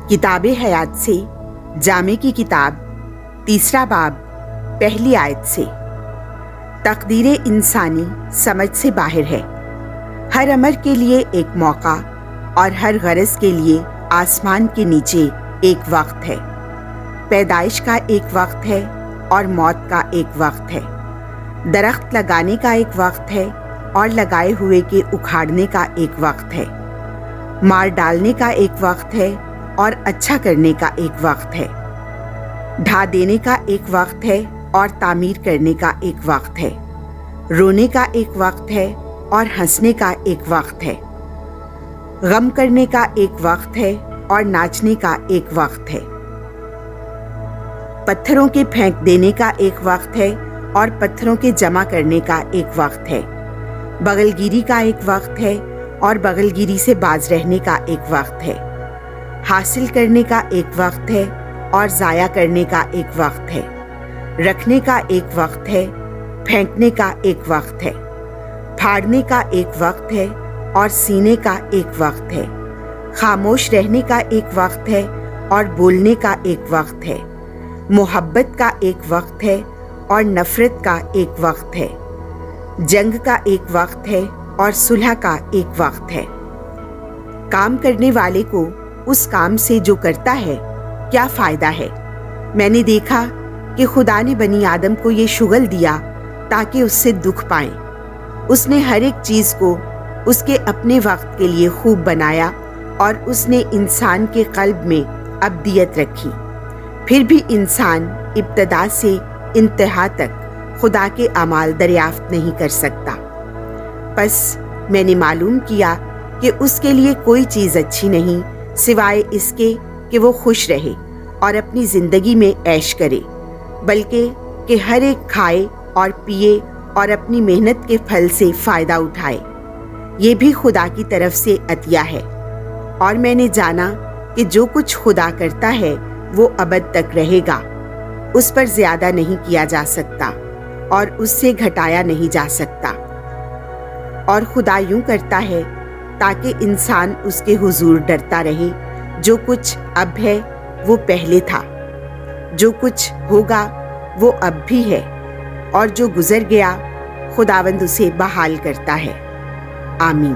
किताब हयात से जामे की किताब, तीसरा बाब, पहली आयत से। तकदीर इंसानी समझ से बाहर है। हर अमर के लिए एक मौका और हर गरज के लिए आसमान के नीचे एक वक्त है। पैदाइश का एक वक्त है और मौत का एक वक्त है। दरख्त लगाने का एक वक्त है और लगाए हुए के उखाड़ने का एक वक्त है। मार डालने का एक वक्त है और अच्छा करने का एक वक्त है। ढा देने का एक वक्त है और तामीर करने का एक वक्त है। रोने का एक वक्त है और हंसने का एक वक्त है। गम करने का एक वक्त है और नाचने का एक वक्त है। पत्थरों के फेंक देने का एक वक्त है और पत्थरों के जमा करने का एक वक्त है। बगलगिरी का एक वक्त है और बगलगिरी से बाज रहने का एक वक्त है। हासिल करने का एक वक्त है और ज़ाया करने का एक वक्त है। रखने का एक वक्त है, फेंकने का एक वक्त है। फाड़ने का एक वक्त है और सीने का एक वक्त है। खामोश रहने का एक वक्त है और बोलने का एक वक्त है। मोहब्बत का एक वक्त है और नफरत का एक वक्त है। जंग का एक वक्त है और सुलह का एक वक्त है। काम करने वाले को उस काम से जो करता है क्या फ़ायदा है। मैंने देखा कि खुदा ने बनी आदम को ये शुगल दिया ताकि उससे दुख पाएं। उसने हर एक चीज़ को उसके अपने वक्त के लिए खूब बनाया और उसने इंसान के कल्ब में अब्दियत रखी। फिर भी इंसान इब्तदा से इंतहा तक खुदा के अमाल दरियाफ्त नहीं कर सकता। बस मैंने मालूम किया कि उसके लिए कोई चीज़ अच्छी नहीं सिवाय इसके कि वो खुश रहे और अपनी ज़िंदगी में ऐश करे, बल्कि कि हर एक खाए और पिए और अपनी मेहनत के फल से फ़ायदा उठाए। ये भी खुदा की तरफ से अतिया है। और मैंने जाना कि जो कुछ खुदा करता है वो अबद तक रहेगा। उस पर ज़्यादा नहीं किया जा सकता और उससे घटाया नहीं जा सकता। और खुदा यूं करता है ताकि इंसान उसके हुजूर डरता रहे। जो कुछ अब है वो पहले था, जो कुछ होगा वो अब भी है, और जो गुजर गया खुदावंद उसे बहाल करता है। आमीन।